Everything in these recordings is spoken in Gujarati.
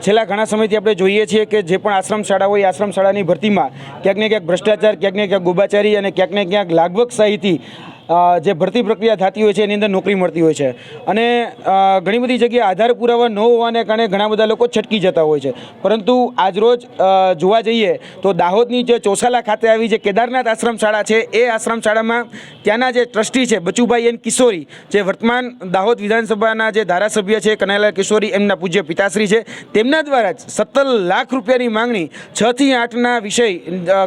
છેલ્લા ઘણા સમયથી આપણે જોઈએ છીએ કે જે પણ આશ્રમ શાળા હોય આશ્રમ શાળાની ભરતીમાં ક્યાંક ને ક્યાંક ભ્રષ્ટાચાર, ક્યાંક ને ક્યાંક ગોબાચારી અને ક્યાંક ને ક્યાંક લાગવકશાહીથી જે ભરતી પ્રક્રિયા થતી હોય છે એની અંદર નોકરી મળતી હોય છે અને ઘણી બધી જગ્યાએ આધાર પુરાવા ન હોવાને કારણે ઘણા બધા લોકો છટકી જતા હોય છે. પરંતુ આજરોજ જોવા જઈએ તો દાહોદની જે ચોસાલા ખાતે આવી જે કેદારનાથ આશ્રમ શાળા છે એ આશ્રમ શાળામાં ત્યાંના જે ટ્રસ્ટી છે બચુભાઈ એન કિશોરી, જે વર્તમાન દાહોદ વિધાનસભાના જે ધારાસભ્ય છે કનૈયાલાલ કિશોરી, એમના પૂજ્ય પિતાશ્રી છે, તેમના દ્વારા જ 17 લાખ રૂપિયાની માંગણી 6 થી 8ના વિષય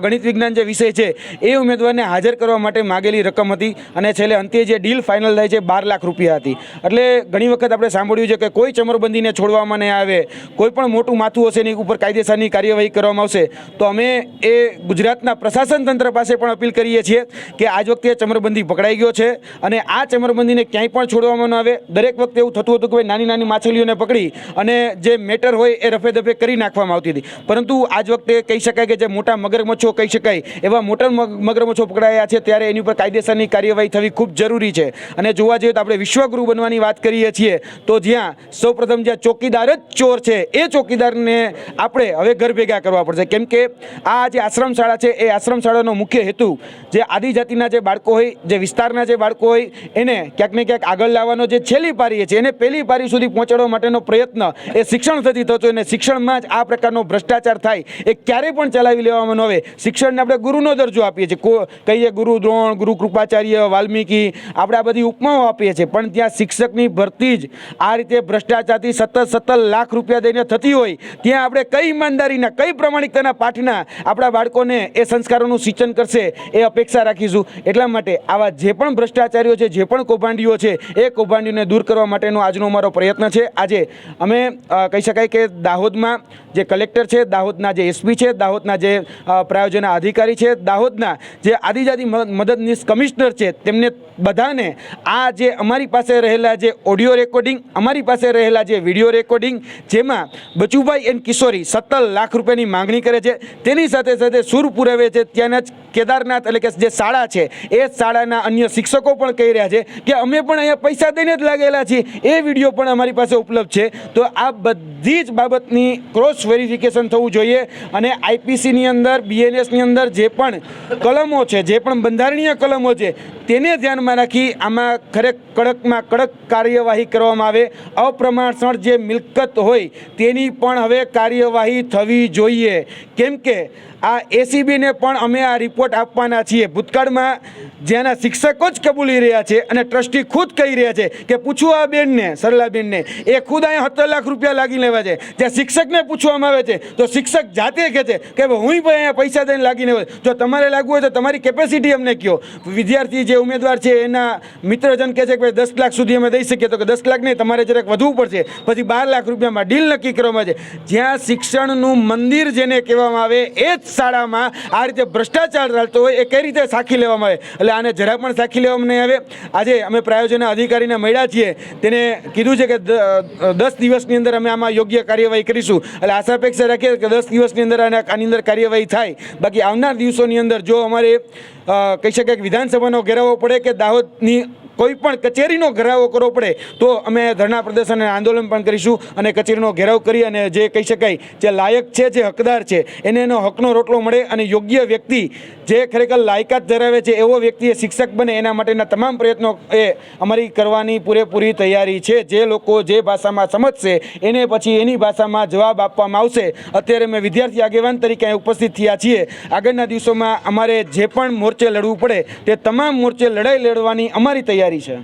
ગણિત વિજ્ઞાન જે વિષય છે એ ઉમેદવારને હાજર કરવા માટે માગેલી રકમ હતી અને છેલ્લે અંતે જે ડીલ ફાઇનલ થાય છે 12 લાખ રૂપિયા હતી. એટલે ઘણી વખત આપણે સાંભળ્યું છે કે કોઈ ચમરબંધીને છોડવામાં નહીં આવે, કોઈ પણ મોટું માથું હશે એની ઉપર કાયદેસરની કાર્યવાહી કરવામાં આવશે. તો અમે એ ગુજરાતના પ્રશાસન તંત્ર પાસે પણ અપીલ કરીએ છીએ કે આજ વખતે ચમરબંધી પકડાઈ ગયો છે અને આ ચમરબંધીને ક્યાંય પણ છોડવામાં ન આવે. દરેક વખતે એવું થતું હતું કે નાની નાની માછલીઓને પકડી અને જે મેટર હોય એ રફે દફે કરી નાખવામાં આવતી હતી. પરંતુ આજ વખતે કહી શકાય કે જે મોટા મગરમચ્છો કહી શકાય એવા મોટા મગરમચ્છો પકડાયા છે ત્યારે એની ઉપર કાયદેસરની કાર્યવાહી થવી ખૂબ જરૂરી છે. અને જોવા જઈએ તો આપણે વિશ્વગુરુ બનવાની વાત કરીએ છીએ તો જ્યાં સૌપ્રથમ જ્યાં ચોકીદાર જ ચોર છે એ ચોકીદારને આપણે હવે ઘર ભેગા કરવા પડશે. કેમ કે આ જે આશ્રમ શાળા છે એ આશ્રમ શાળાનો મુખ્ય હેતુ જે આદિજાતિના જે બાળકો હોય, જે વિસ્તારના જે બાળકો હોય એને ક્યાંક ને ક્યાંક આગળ લાવવાનો જે છેલ્લી પારી છે એને પહેલી પારી સુધી પહોંચાડવા માટેનો પ્રયત્ન એ શિક્ષણ થતી થતો અને શિક્ષણમાં જ આ પ્રકારનો ભ્રષ્ટાચાર થાય એ ક્યારેય પણ ચલાવી લેવામાં ન આવે. શિક્ષણને આપણે ગુરુનો દરજ્જો આપીએ છીએ, કહીએ ગુરુ દ્રોણ, ગુરુ કૃપાચાર્ય, વાલ્મીકી, આપણે આ બધી ઉપમાઓ આપીએ છીએ, પણ ત્યાં શિક્ષકની ભરતી જ આ રીતે ભ્રષ્ટાચારથી 17 લાખ રૂપિયા દઈને થતી હોય ત્યાં આપણે કઈ ઈમાનદારીના, કઈ પ્રમાણિકતાના પાઠના આપણા બાળકોને એ સંસ્કારોનું સિંચન કરશે એ અપેક્ષા રાખીશું. એટલા માટે આવા જે પણ ભ્રષ્ટાચારીઓ છે, જે પણ કૌભાંડીઓ છે એ કૌભાંડીઓને દૂર કરવા માટેનો આજનો અમારો પ્રયત્ન છે. આજે અમે કહી શકાય કે દાહોદમાં જે કલેક્ટર છે, દાહોદના જે એસપી છે, દાહોદના જે પ્રાયોજના અધિકારી છે, દાહોદના જે આદિજાતિ મદદનીશ કમિશનર છે, તેમને બધાને આ જે અમારી પાસે રહેલા જે ઓડિયો રેકોર્ડિંગ, અમારી પાસે રહેલા જે વિડીયો રેકોર્ડિંગ, જેમાં બચુભાઈ એન કિશોરી 17 લાખ રૂપિયાની માંગણી કરે છે, તેની સાથે સાથે સૂર પુરાવે છે ત્યાંના જ કેદારનાથ એટલે કે જે શાળા છે એ શાળાના અન્ય શિક્ષકો પણ કહી રહ્યા છે કે અમે પણ અહીંયા પૈસા દઈને જ લાગેલા છીએ. એ વિડીયો પણ અમારી પાસે ઉપલબ્ધ છે. તો આ બધી જ બાબતની ક્રોસ વેરિફિકેશન થવું જોઈએ અને આઈપીસીની અંદર, બીએનએસની અંદર જે પણ કલમો છે, જે પણ બંધારણીય કલમો છે તેને ધ્યાનમાં રાખી આમાં કડકમાં કડક કાર્યવાહી કરવામાં આવે. અપ્રમાણસર જે મિલકત હોય તેની પણ હવે કાર્યવાહી થવી જોઈએ. કેમ કે આ એસીબીને પણ અમે આ રિપોર્ટ આપવાના છીએ. ભૂતકાળમાં જ્યાંના શિક્ષકો જ કબૂલી રહ્યા છે અને ટ્રસ્ટી ખુદ કહી રહ્યા છે કે પૂછવું આ બેનને, સરલાબેનને, એ ખુદ અહીંયા 17 લાખ રૂપિયા લાગી લેવા છે. જ્યાં શિક્ષકને પૂછવામાં આવે છે તો શિક્ષક જાતે કહે છે કે હું પણ અહીંયા પૈસા દઈને લાગીને હોય. જો તમારે લાગવું હોય તો તમારી કેપેસિટી અમને કહો. વિદ્યાર્થી જે ઉમેદવાર છે એના મિત્રજન કહે છે કે ભાઈ 10 લાખ સુધી અમે દઈ શકીએ, તો કે 10 લાખ નહીં, તમારે જરાક વધવું પડશે. પછી 12 લાખ રૂપિયામાં ડીલ નક્કી કરવામાં છે. જ્યાં શિક્ષણનું મંદિર જેને કહેવામાં આવે એ જ શાળામાં આ રીતે ભ્રષ્ટાચાર ચાલતો હોય એ કઈ રીતે સાખી લેવામાં આવે? એટલે આને જરા પણ સાખી લેવામાં નહીં આવે. આજે અમે પ્રાયોજના અધિકારીને મળ્યા છીએ, તેને કીધું છે કે 10 દિવસની અંદર અમે આમાં યોગ્ય કાર્યવાહી કરીશું. એટલે આશા અપેક્ષા રાખીએ કે 10 દિવસની અંદર આની અંદર કાર્યવાહી થાય. બાકી આવનાર દિવસોની અંદર જો અમારે કહી શકાય કે વિધાનસભાનો ઘેરાવો પડે કે દાહોદની કોઈ પણ કચેરીનો ઘેરાવો કરવો પડે તો અમે ધરણા પ્રદર્શન અને આંદોલન પણ કરીશું અને કચેરીનો ઘેરાવ કરી અને જે કહી શકાય જે લાયક છે, જે હકદાર છે એને એનો હકનો રોટલો મળે અને યોગ્ય વ્યક્તિ જે ખરેખર લાયકાત ધરાવે છે એવો વ્યક્તિ એ શિક્ષક બને એના માટેના તમામ પ્રયત્નો એ અમારી કરવાની પૂરેપૂરી તૈયારી છે. જે લોકો જે ભાષામાં સમજશે એને પછી એની ભાષામાં જવાબ આપવામાં આવશે. અત્યારે અમે વિદ્યાર્થી આગેવાન તરીકે અહીં ઉપસ્થિત થયા છીએ. આગળના દિવસોમાં અમારે જે પણ મોરચે લડવું પડે તે તમામ મોરચે લડાઈ લડવાની અમારી તૈયારી છે.